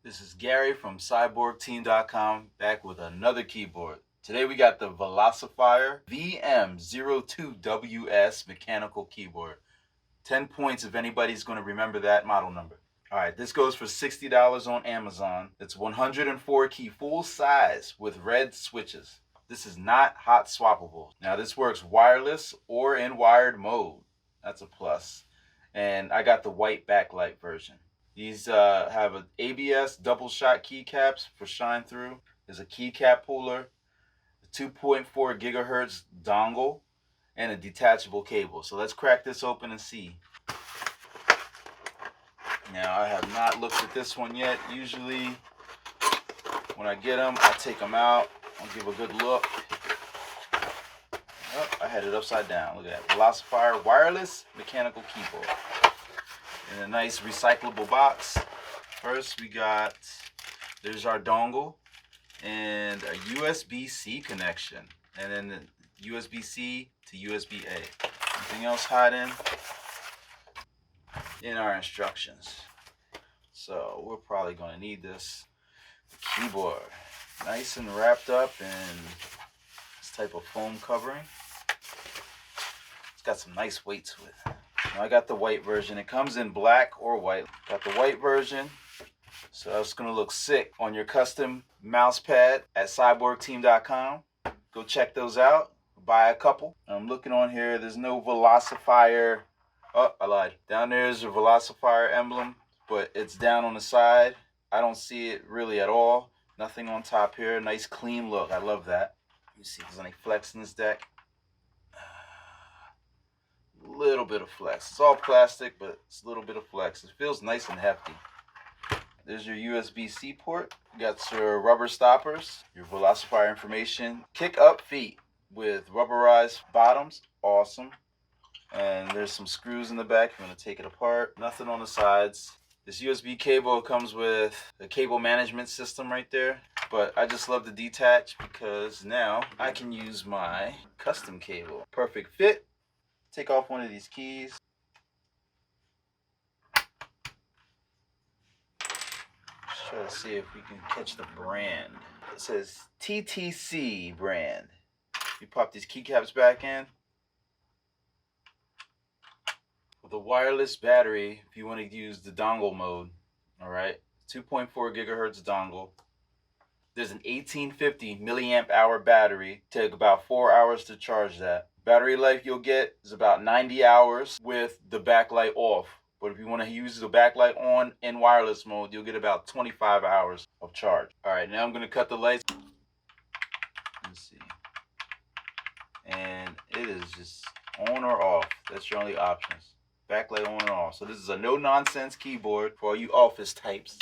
This is Gary from CyborgTeam.com back with another keyboard. Today we got the Velocifier VM02WS mechanical keyboard. 10 points if anybody's going to remember that model number. Alright, this goes for $60 on Amazon. It's 104 key full size with red switches. This is not hot swappable. Now this works wireless or in wired mode. That's a plus. And I got the white backlight version. These have an ABS double shot keycaps for shine through. There's a keycap puller, a 2.4 gigahertz dongle, and a detachable cable. So let's crack this open and see. Now I have not looked at this one yet. Usually when I get them, I take them out. I'll give a good look. Oh, I had it upside down. Look at that. Velocifier wireless mechanical keyboard. In a nice recyclable box. First there's our dongle and a USB-C connection. And then the USB-C to USB-A. Anything else hiding in our instructions. So we're probably going to need this keyboard. Nice and wrapped up in this type of foam covering. It's got some nice weight to it. Now I got the white version. It comes in black or white. Got the white version. So it's going to look sick on your custom mouse pad at cyborgteam.com. Go check those out. Buy a couple. I'm looking on here. There's no Velocifier. Oh, I lied. Down there's a Velocifier emblem, but it's down on the side. I don't see it really at all. Nothing on top here. Nice clean look. I love that. Let me see if there's any flex in this deck. Little bit of flex. It's all plastic, but it's a little bit of flex. It feels nice and hefty. There's your USB-C port. You got your rubber stoppers, your Velocifier information. Kick up feet with rubberized bottoms. Awesome. And there's some screws in the back. I'm going to take it apart. Nothing on the sides. This USB cable comes with a cable management system right there. But I just love the detach because now I can use my custom cable. Perfect fit. Take off one of these keys. Let's try to see if we can catch the brand. It says TTC brand. You pop these keycaps back in. With a wireless battery, if you want to use the dongle mode, alright, 2.4 gigahertz dongle. There's an 1850 milliamp hour battery. Take about 4 hours to charge that. Battery life you'll get is about 90 hours with the backlight off. But if you want to use the backlight on in wireless mode, you'll get about 25 hours of charge. Alright, now I'm going to cut the lights. Let's see. And it is just on or off. That's your only options. Backlight on or off. So this is a no-nonsense keyboard for all you office types.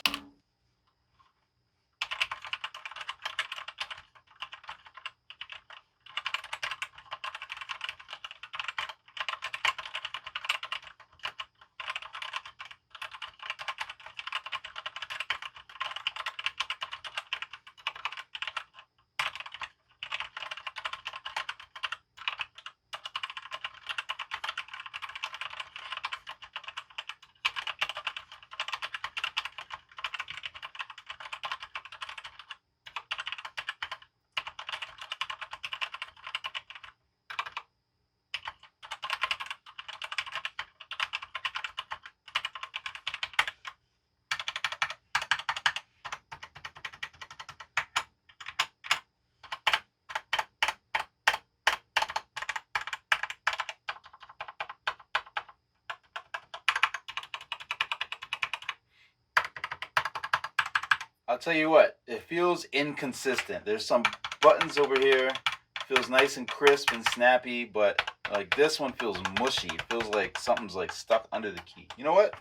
I'll tell you what, it feels inconsistent. There's some buttons over here. It feels nice and crisp and snappy, but like this one feels mushy. It feels like something's like stuck under the key. You know what?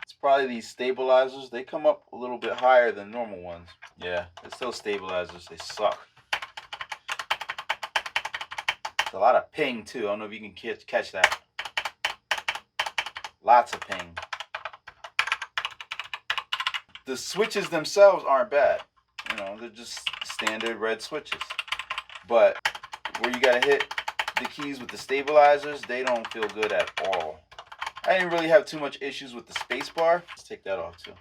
It's probably these stabilizers. They come up a little bit higher than normal ones. Yeah, it's those stabilizers. They suck. It's a lot of ping too. I don't know if you can catch that. Lots of ping. The switches themselves aren't bad. You know, they're just standard red switches. But where you gotta hit the keys with the stabilizers, they don't feel good at all. I didn't really have too much issues with the space bar. Let's take that off too.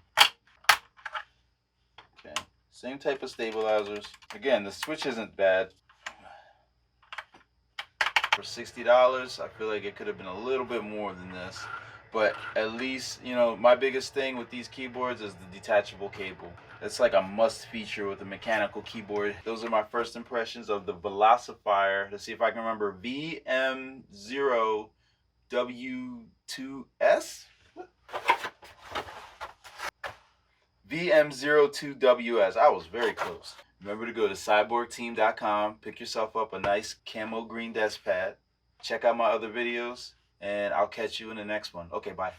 Okay, same type of stabilizers. Again, the switch isn't bad. For $60, I feel like it could have been a little bit more than this. But at least, you know, my biggest thing with these keyboards is the detachable cable. It's like a must feature with a mechanical keyboard. Those are my first impressions of the Velocifier. Let's see if I can remember. VM0W2S? VM02WS. I was very close. Remember to go to cyborgteam.com, pick yourself up a nice camo green desk pad, check out my other videos, and I'll catch you in the next one. Okay, bye.